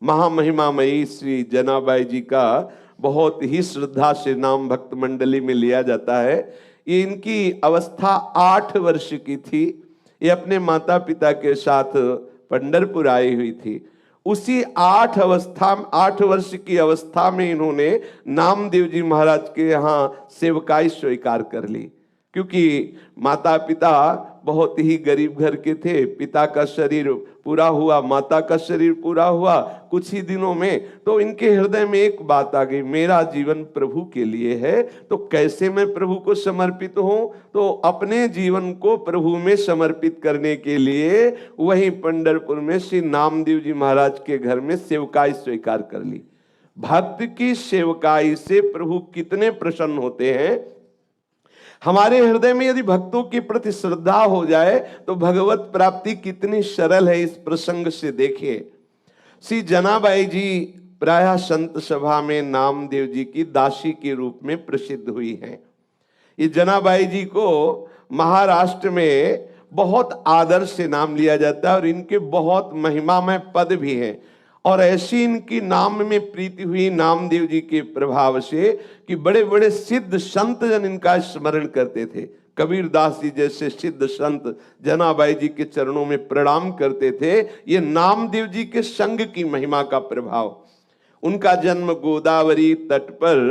महामहिमामयी श्री जनाबाई जी का बहुत ही श्रद्धा से नाम भक्त मंडली में लिया जाता है। ये इनकी अवस्था 8 वर्ष की थी। ये अपने माता पिता के साथ पंढरपुर आई हुई थी। उसी 8 वर्ष की अवस्था में इन्होंने नामदेव जी महाराज के यहाँ सेवकाई स्वीकार कर ली। क्योंकि माता पिता बहुत ही गरीब घर के थे। पिता का शरीर पूरा हुआ, माता का शरीर पूरा हुआ कुछ ही दिनों में, तो इनके हृदय में एक बात आ गई, मेरा जीवन प्रभु के लिए है, तो कैसे मैं प्रभु को समर्पित हूं। तो अपने जीवन को प्रभु में समर्पित करने के लिए वहीं पंढरपुर में श्री नामदेव जी महाराज के घर में सेवकाई स्वीकार कर ली। भक्त की सेवकाई से प्रभु कितने प्रसन्न होते हैं। हमारे हृदय में यदि भक्तों के प्रति श्रद्धा हो जाए तो भगवत प्राप्ति कितनी सरल है, इस प्रसंग से देखिए। श्री जनाबाई जी प्रायः संत सभा में नामदेव जी की दासी के रूप में प्रसिद्ध हुई हैं। ये जनाबाई जी को महाराष्ट्र में बहुत आदर से नाम लिया जाता है और इनके बहुत महिमामय पद भी हैं। और ऐसी इनकी नाम में प्रीति हुई नामदेव जी के प्रभाव से कि बड़े बड़े सिद्ध संत जन इनका स्मरण करते थे। कबीरदास जी जैसे सिद्ध संत जनाबाई जी के चरणों में प्रणाम करते थे। ये नामदेव जी के संग की महिमा का प्रभाव। उनका जन्म गोदावरी तट पर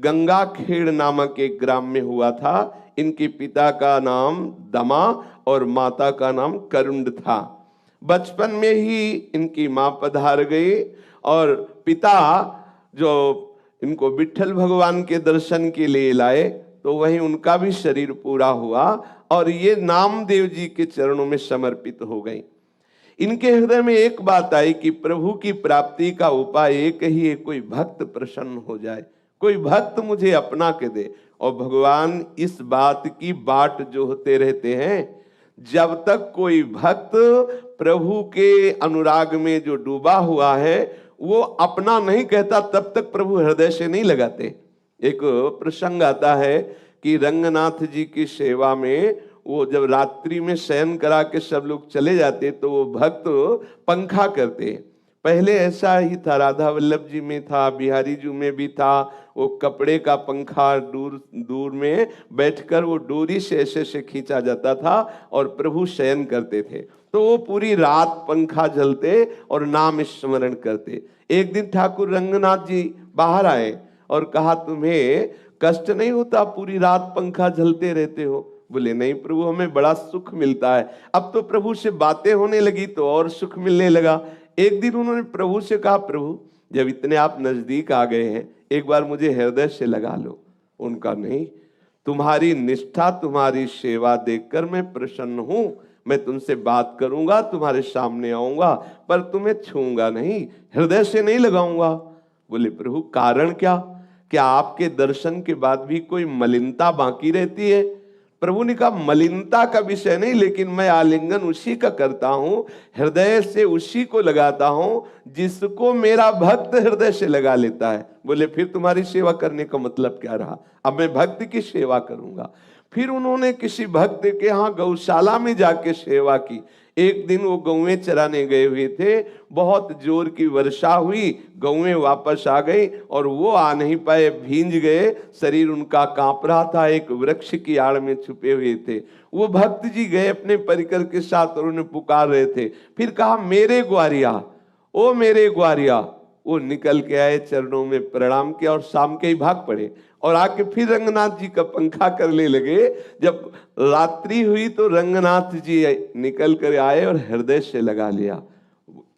गंगाखेड़ नामक एक ग्राम में हुआ था। इनके पिता का नाम दमा और माता का नाम करुंड था। बचपन में ही इनकी मां पधार गई और पिता जो इनको विट्ठल भगवान के दर्शन के लिए लाए तो वहीं उनका भी शरीर पूरा हुआ और ये नामदेव जी के चरणों में समर्पित हो गई। इनके हृदय में एक बात आई कि प्रभु की प्राप्ति का उपाय एक ही है, कोई भक्त प्रसन्न हो जाए, कोई भक्त मुझे अपना के दे। और भगवान इस बात की बाट जोहते रहते हैं, जब तक कोई भक्त प्रभु के अनुराग में जो डूबा हुआ है वो अपना नहीं कहता तब तक प्रभु हृदय से नहीं लगाते। एक प्रसंग आता है कि रंगनाथ जी की सेवा में वो जब रात्रि में शयन करा के सब लोग चले जाते तो वो भक्त पंखा करते। पहले ऐसा ही था, राधा वल्लभ जी में था, बिहारी जी में भी था। वो कपड़े का पंखा दूर दूर में बैठकर वो डोरी से ऐसे से खींचा जाता था और प्रभु शयन करते थे। तो वो पूरी रात पंखा जलते और नाम स्मरण करते। एक दिन ठाकुर रंगनाथ जी बाहर आए और कहा, तुम्हें कष्ट नहीं होता, पूरी रात पंखा जलते रहते हो? बोले, नहीं प्रभु, हमें बड़ा सुख मिलता है। अब तो प्रभु से बातें होने लगी तो और सुख मिलने लगा। एक दिन उन्होंने प्रभु से कहा, प्रभु जब इतने आप नजदीक आ गए हैं एक बार मुझे हृदय से लगा लो। उनका नहीं, तुम्हारी निष्ठा तुम्हारी सेवा देखकर मैं प्रसन्न हूं, मैं तुमसे बात करूंगा, तुम्हारे सामने आऊंगा, पर तुम्हें छूंगा नहीं, हृदय से नहीं लगाऊंगा। बोले, प्रभु कारण क्या? क्या आपके दर्शन के बाद भी कोई मलिनता बाकी रहती है? प्रभु ने कहा, मलिनता का विषय नहीं, लेकिन मैं आलिंगन उसी का करता हूं, हृदय से उसी को लगाता हूं जिसको मेरा भक्त हृदय से लगा लेता है। बोले, फिर तुम्हारी सेवा करने का मतलब क्या रहा? अब मैं भक्त की सेवा करूंगा। फिर उन्होंने किसी भक्त के यहाँ गौशाला में जाके सेवा की। एक दिन वो गौएं चराने गए हुए थे, बहुत जोर की वर्षा हुई, गौएं वापस आ गई और वो आ नहीं पाए, भींज गए, शरीर उनका कांप रहा था। एक वृक्ष की आड़ में छुपे हुए थे। वो भक्त जी गए अपने परिकर के साथ और उन्हें पुकार रहे थे। फिर कहा, मेरे ग्वारिया, ओ मेरे ग्वारिया। वो निकल के आए, चरणों में प्रणाम किया और शाम के ही भाग पड़े और आके फिर रंगनाथ जी का पंखा करने लगे। जब रात्रि हुई तो रंगनाथ जी निकल कर आए और हृदय से लगा लिया।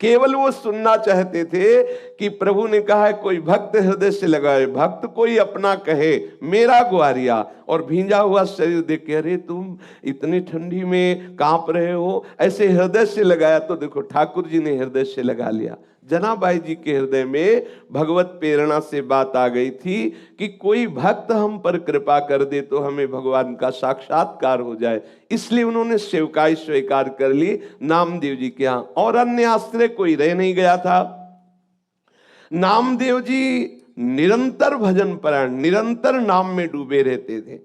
केवल वो सुनना चाहते थे कि प्रभु ने कहा है कोई भक्त हृदय से लगाए, भक्त कोई अपना कहे, मेरा ग्वारिया। और भींजा हुआ शरीर देख के, अरे तुम इतनी ठंडी में कांप रहे हो, ऐसे हृदय से लगाया। तो देखो ठाकुर जी ने हृदय से लगा लिया। जनाबाई जी के हृदय में भगवत प्रेरणा से बात आ गई थी कि कोई भक्त हम पर कृपा कर दे तो हमें भगवान का साक्षात्कार हो जाए। इसलिए उन्होंने सेवकाई स्वीकार कर ली नामदेव जी के यहाँ, और अन्य आश्रय कोई रह नहीं गया था। नामदेव जी निरंतर भजन परायण, निरंतर नाम में डूबे रहते थे।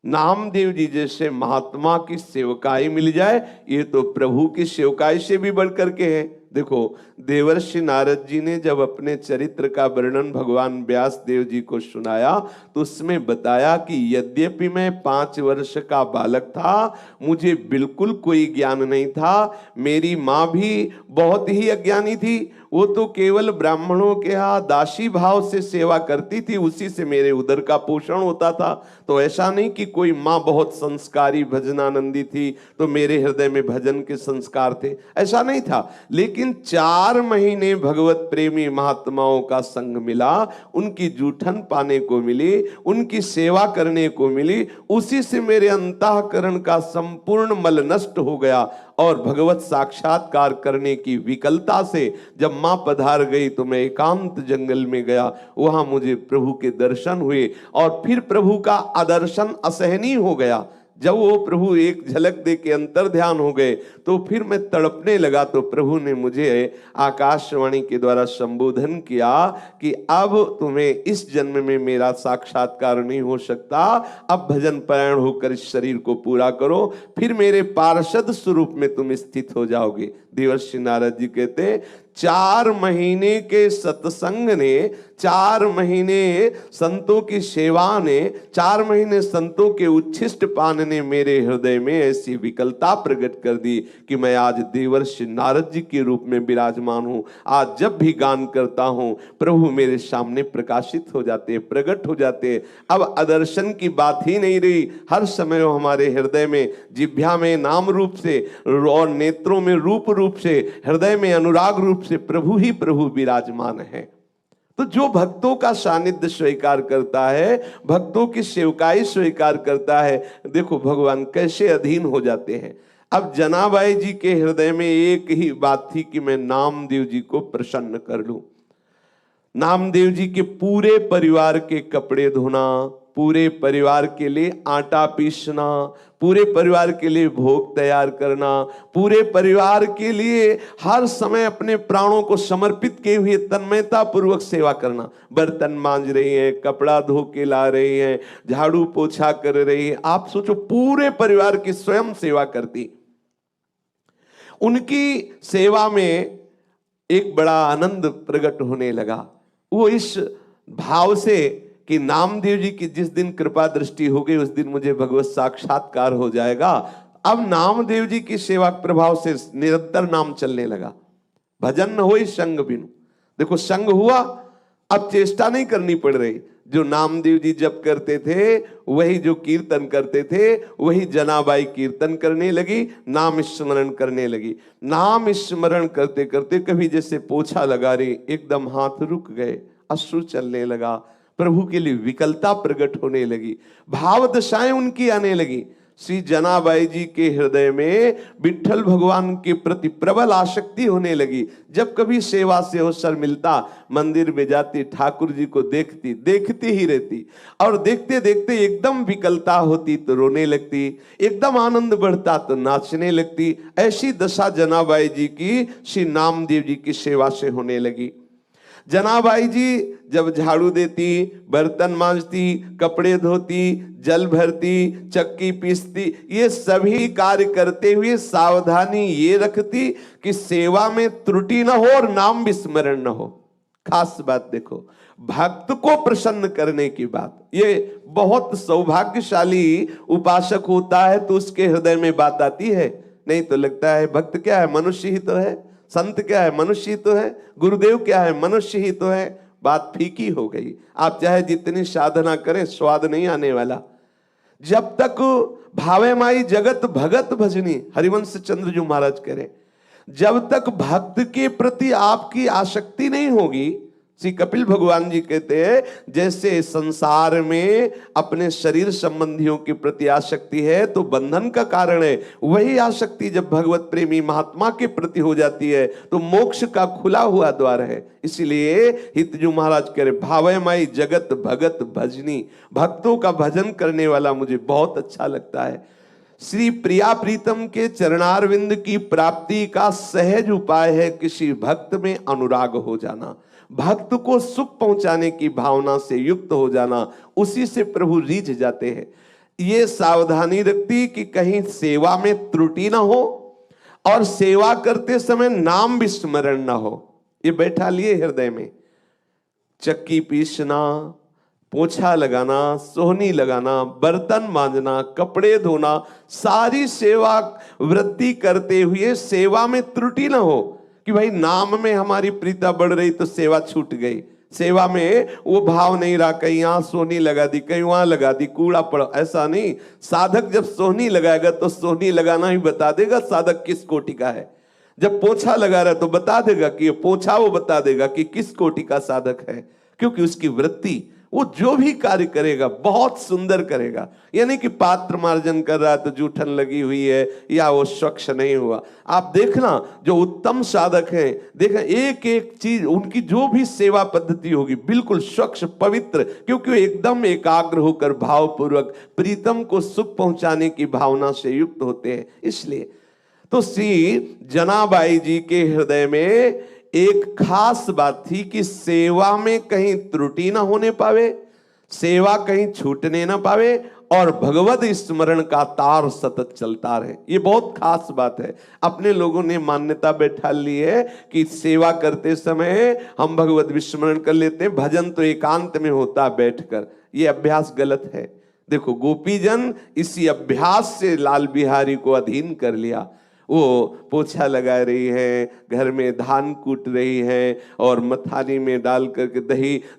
नामदेव जी जैसे महात्मा की सेवकाई मिल जाए, ये तो प्रभु की सेवकाई से भी बढ़कर के है। देखो, देवर्षि नारद जी ने जब अपने चरित्र का वर्णन भगवान व्यास देव जी को सुनाया तो उसमें बताया कि यद्यपि मैं 5 वर्ष का बालक था, मुझे बिल्कुल कोई ज्ञान नहीं था, मेरी माँ भी बहुत ही अज्ञानी थी, वो तो केवल ब्राह्मणों के यहाँ दासी भाव से सेवा करती थी, उसी से मेरे उदर का पोषण होता था। तो ऐसा नहीं कि कोई माँ बहुत संस्कारी भजनानंदी थी तो मेरे हृदय में भजन के संस्कार थे, ऐसा नहीं था। लेकिन 4 महीने भगवत प्रेमी महात्माओं का संग मिला, उनकी जूठन पाने को मिली, उनकी सेवा करने को मिली, उसी से मेरे अंतःकरण का संपूर्ण मल नष्ट हो गया। और भगवत साक्षात्कार करने की विकलता से जब मां पधार गई तो मैं एकांत जंगल में गया, वहां मुझे प्रभु के दर्शन हुए और फिर प्रभु का आदर्शन असहनीय हो गया। जब वो प्रभु एक झलक दे के अंतर ध्यान हो गए तो फिर मैं तड़पने लगा। तो प्रभु ने मुझे आकाशवाणी के द्वारा संबोधन किया कि अब तुम्हें इस जन्म में मेरा साक्षात्कार नहीं हो सकता, अब भजन परायण होकर इस शरीर को पूरा करो, फिर मेरे पार्षद स्वरूप में तुम स्थित हो जाओगे। देवर्षि नारद जी कहते 4 महीने के सत्संग ने, 4 महीने संतों की सेवा ने, 4 महीने संतों के उच्छिष्ट पान ने मेरे हृदय में ऐसी विकलता प्रकट कर दी कि मैं आज देवर्षि नारद जी के रूप में विराजमान हूं। आज जब भी गान करता हूं प्रभु मेरे सामने प्रकाशित हो जाते, प्रकट हो जाते। अब आदर्शन की बात ही नहीं रही, हर समय वो हमारे हृदय में, जिह्वा में नाम रूप से और नेत्रों में रूप रूप से, हृदय में अनुराग रूप से प्रभु ही प्रभु विराजमान है। तो जो भक्तों का सानिध्य स्वीकार करता है, भक्तों की सेवकाई स्वीकार करता है, देखो भगवान कैसे अधीन हो जाते हैं। अब जनाबाई जी के हृदय में एक ही बात थी कि मैं नामदेव जी को प्रसन्न कर लूं। नामदेव जी के पूरे परिवार के कपड़े धोना, पूरे परिवार के लिए आटा पीसना, पूरे परिवार के लिए भोग तैयार करना, पूरे परिवार के लिए हर समय अपने प्राणों को समर्पित किए हुए तन्मयता पूर्वक सेवा करना। बर्तन मांज रही हैं, कपड़ा धो के ला रही हैं, झाड़ू पोछा कर रही हैं। आप सोचो पूरे परिवार की स्वयं सेवा करती। उनकी सेवा में एक बड़ा आनंद प्रकट होने लगा। वो इस भाव से कि नामदेव जी की जिस दिन कृपा दृष्टि हो गई उस दिन मुझे भगवत साक्षात्कार हो जाएगा। अब नामदेव जी की सेवा प्रभाव से निरंतर नाम चलने लगा। भजन न होई संग बिनु। देखो संग हुआ, अब चेष्टा नहीं करनी पड़ रही। जो नामदेव जी जप करते थे, वही जो कीर्तन करते थे, वही जनाबाई कीर्तन करने लगी, नाम स्मरण करने लगी। नाम स्मरण करते करते कभी जैसे पोछा लगा रही, एकदम हाथ रुक गए, अश्रु चलने लगा, प्रभु के लिए विकलता प्रकट होने लगी, भाव दशाएं उनकी आने लगी। श्री जनाबाई जी के हृदय में विठ्ठल भगवान के प्रति प्रबल आसक्ति होने लगी। जब कभी सेवा से अवसर मिलता, मंदिर में जाती, ठाकुर जी को देखती, देखती ही रहती, और देखते देखते एकदम विकलता होती तो रोने लगती, एकदम आनंद बढ़ता तो नाचने लगती। ऐसी दशा जनाबाई जी की श्री नामदेव जी की सेवा से होने लगी। जनाबाई जी जब झाड़ू देती, बर्तन मांजती, कपड़े धोती, जल भरती, चक्की पीसती, ये सभी कार्य करते हुए सावधानी ये रखती कि सेवा में त्रुटि न हो और नाम विस्मरण न हो। खास बात देखो, भक्त को प्रसन्न करने की बात, ये बहुत सौभाग्यशाली उपासक होता है तो उसके हृदय में बात आती है। नहीं तो लगता है भक्त क्या है, मनुष्य ही तो है, संत क्या है, मनुष्य ही तो है, गुरुदेव क्या है, मनुष्य ही तो है। बात फीकी हो गई। आप चाहे जितनी साधना करें, स्वाद नहीं आने वाला। जब तक भावे माई जगत भगत भजनी, हरिवंश चंद्र जी महाराज कह रहे, जब तक भक्त के प्रति आपकी आसक्ति नहीं होगी, श्री कपिल भगवान जी कहते हैं जैसे संसार में अपने शरीर संबंधियों के प्रति आसक्ति है तो बंधन का कारण है, वही आसक्ति जब भगवत प्रेमी महात्मा के प्रति हो जाती है तो मोक्ष का खुला हुआ द्वार है। इसलिए हितजू महाराज कह रहे, भावे माई जगत भगत भजनी, भक्तों का भजन करने वाला मुझे बहुत अच्छा लगता है। श्री प्रिया प्रीतम के चरणारविंद की प्राप्ति का सहज उपाय है किसी भक्त में अनुराग हो जाना, भक्त को सुख पहुंचाने की भावना से युक्त हो जाना, उसी से प्रभु रीझ जाते हैं। ये सावधानी रखती कि कहीं सेवा में त्रुटि ना हो और सेवा करते समय नाम विस्मरण ना हो। ये बैठा लिए हृदय में। चक्की पीसना, पोछा लगाना, सोहनी लगाना, बर्तन मांजना, कपड़े धोना, सारी सेवा वृद्धि करते हुए सेवा में त्रुटि ना हो कि भाई नाम में हमारी प्रीता बढ़ रही तो सेवा छूट गई। सेवा में वो भाव नहीं रहा, कहीं यहां सोहनी लगा दी, कहीं वहां लगा दी, कूड़ा पड़ा, ऐसा नहीं। साधक जब सोहनी लगाएगा तो सोहनी लगाना ही बता देगा साधक किस कोटि का है। जब पोछा लगा रहा है तो बता देगा कि ये पोछा, वो बता देगा कि किस कोटि का साधक है, क्योंकि उसकी वृत्ति, वो जो भी कार्य करेगा बहुत सुंदर करेगा। यानी कि पात्र मार्जन कर रहा है तो जूठन लगी हुई है या वो स्वच्छ नहीं हुआ। आप देखना जो उत्तम साधक हैं, देखना एक एक चीज उनकी जो भी सेवा पद्धति होगी बिल्कुल स्वच्छ पवित्र, क्योंकि वो एकदम एकाग्र होकर भावपूर्वक प्रीतम को सुख पहुंचाने की भावना से युक्त होते हैं। इसलिए तो श्री जनाबाई जी के हृदय में एक खास बात थी कि सेवा में कहीं त्रुटि ना होने पावे, सेवा कहीं छूटने ना पावे, और भगवत स्मरण का तार सतत चलता रहे। ये बहुत खास बात है। अपने लोगों ने मान्यता बैठा ली है कि सेवा करते समय हम भगवत विस्मरण कर लेते हैं, भजन तो एकांत में होता बैठकर। ये अभ्यास गलत है। देखो गोपीजन इसी अभ्यास से लाल बिहारी को अधीन कर लिया। वो पोछा लगा रही है, घर में धान कूट रही है, और मथानी में डाल करके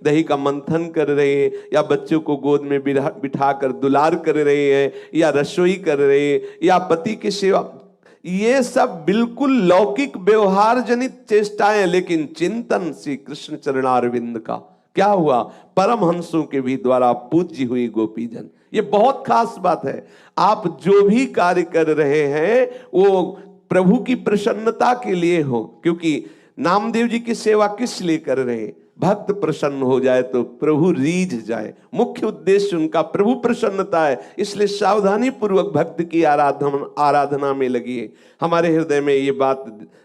दही का मंथन कर रही है, या बच्चों को गोद में बिठा कर दुलार कर रही है, या रसोई कर रही है, या पति की सेवा। ये सब बिल्कुल लौकिक व्यवहार जनित चेष्टाएं, लेकिन चिंतन श्री कृष्ण चरणारविंद का क्या हुआ, परमहंसों के भी द्वारा पूज्य हुई गोपीजन। ये बहुत खास बात है। आप जो भी कार्य कर रहे हैं वो प्रभु की प्रसन्नता के लिए हो, क्योंकि नामदेव जी की सेवा किस लिए कर रहे हैं, भक्त प्रसन्न हो जाए तो प्रभु रीझ जाए। मुख्य उद्देश्य उनका प्रभु प्रसन्नता है, इसलिए सावधानी पूर्वक भक्त की आराधना में लगिए। हमारे हृदय में ये बात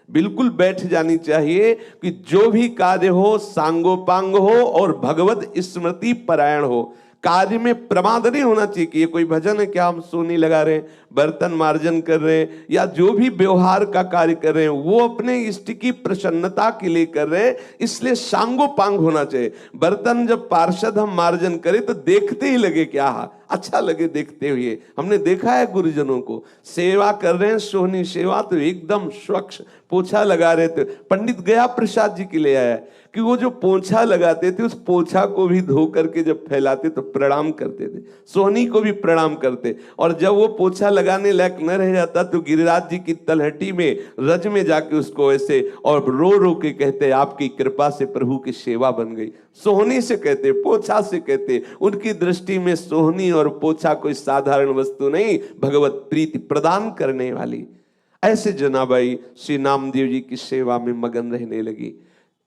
बिल्कुल बैठ जानी चाहिए कि जो भी कार्य हो सांगोपांग हो और भगवत स्मृति परायण हो। कार्य में प्रमाद नहीं होना चाहिए कि ये कोई भजन है क्या, हम सोनी लगा रहे हैं, बर्तन मार्जन कर रहे हैं, या जो भी व्यवहार का कार्य कर रहे हैं वो अपने इष्ट की प्रसन्नता के लिए कर रहे हैं, इसलिए सांगोपांग होना चाहिए। बर्तन जब पार्षद हम मार्जन करें तो देखते ही लगे क्या अच्छा लगे देखते हुए। हमने देखा है गुरुजनों को सेवा कर रहे हैं, सोहनी सेवा तो एकदम स्वच्छ, पोछा लगा रहे थे। पंडित गया प्रसाद जी के लिए आया कि वो जो पोछा लगाते थे उस पोछा को भी धो करके जब फैलाते तो प्रणाम करते थे, सोहनी को भी प्रणाम करते, और जब वो पोछा लगाने लायक न रह जाता तो गिरिराज जी की तलहटी में रज में जाके उसको ऐसे और रो रो के कहते आपकी कृपा से प्रभु की सेवा बन गई। सोहनी से कहते, पोछा से कहते। उनकी दृष्टि में सोहनी और पोछा कोई साधारण वस्तु नहीं, भगवत प्रीति प्रदान करने वाली। ऐसे जनाबाई श्री नामदेव जी की सेवा में मगन रहने लगी।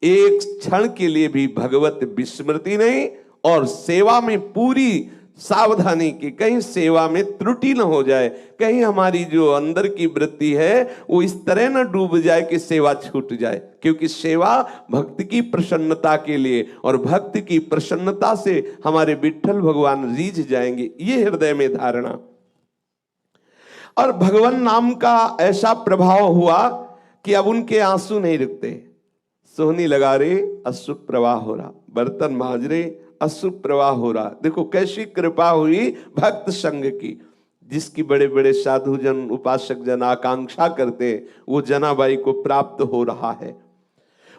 एक क्षण के लिए भी भगवत विस्मृति नहीं, और सेवा में पूरी सावधानी की, कहीं सेवा में त्रुटि न हो जाए, कहीं हमारी जो अंदर की वृत्ति है वो इस तरह न डूब जाए कि सेवा छूट जाए। क्योंकि सेवा भक्त की प्रसन्नता के लिए, और भक्त की प्रसन्नता से हमारे विठ्ठल भगवान रीझ जाएंगे, ये हृदय में धारणा। और भगवान नाम का ऐसा प्रभाव हुआ कि अब उनके आंसू नहीं रुकते। सोहनी लगा रहे, अश्रुप प्रवाह हो रहा, बर्तन मांज रहे, अश्रुप प्रवाह हो रहा। देखो कैसी कृपा हुई भक्त संग की, जिसकी बड़े बड़े साधु जन उपासक जन आकांक्षा करते, वो जनाबाई को प्राप्त हो रहा है।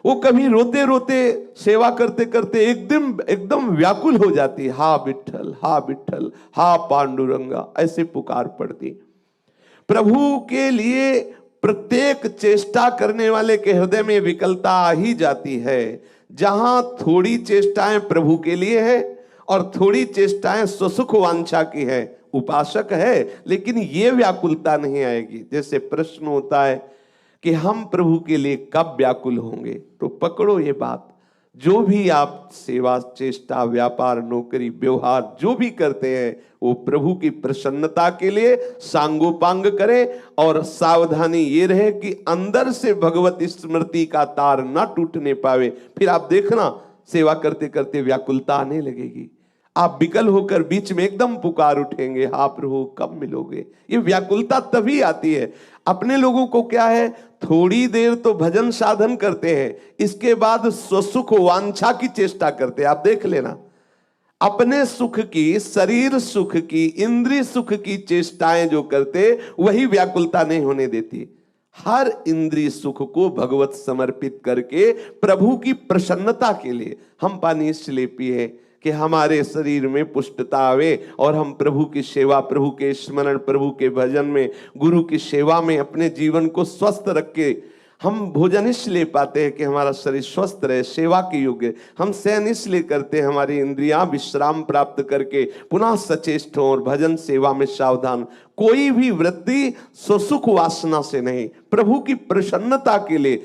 वो कभी रोते रोते सेवा करते करते एकदम व्याकुल हो जाती, हा विठ्ठल, हा विठ्ठल, हा पांडुरंगा, ऐसे पुकार पड़ती। प्रभु के लिए प्रत्येक चेष्टा करने वाले के हृदय में विकलता आ ही जाती है। जहां थोड़ी चेष्टाएं प्रभु के लिए है और थोड़ी चेष्टाएं स्वसुख वांछा की है, उपासक है, लेकिन ये व्याकुलता नहीं आएगी। जैसे प्रश्न होता है कि हम प्रभु के लिए कब व्याकुल होंगे, तो पकड़ो ये बात, जो भी आप सेवा, चेष्टा, व्यापार, नौकरी, व्यवहार जो भी करते हैं वो प्रभु की प्रसन्नता के लिए सांगोपांग करें, और सावधानी ये रहे कि अंदर से भगवत स्मृति का तार ना टूटने पावे। फिर आप देखना सेवा करते करते व्याकुलता आने लगेगी। आप विकल होकर बीच में एकदम पुकार उठेंगे, हाँ प्रभु कब मिलोगे। ये व्याकुलता तभी आती है। अपने लोगों को क्या है, थोड़ी देर तो भजन साधन करते हैं, इसके बाद स्वसुख वांछा की चेष्टा करते हैं। आप देख लेना, अपने सुख की, शरीर सुख की, इंद्रिय सुख की चेष्टाएं जो करते, वही व्याकुलता नहीं होने देती। हर इंद्रिय सुख को भगवत समर्पित करके प्रभु की प्रसन्नता के लिए हम पानी इसलिए पिए कि हमारे शरीर में पुष्टता आवे और हम प्रभु की सेवा, प्रभु के स्मरण, प्रभु के भजन में, गुरु की सेवा में अपने जीवन को स्वस्थ रख के हम भोजन इसलिए पाते हैं कि हमारा शरीर स्वस्थ रहे, सेवा के योग्य। हम शयन इसलिए करते हैं, हमारी इंद्रियां विश्राम प्राप्त करके पुनः सचेष्ट हो और भजन सेवा में सावधान। कोई भी वृत्ति स्वसुख वासना से नहीं, प्रभु की प्रसन्नता के लिए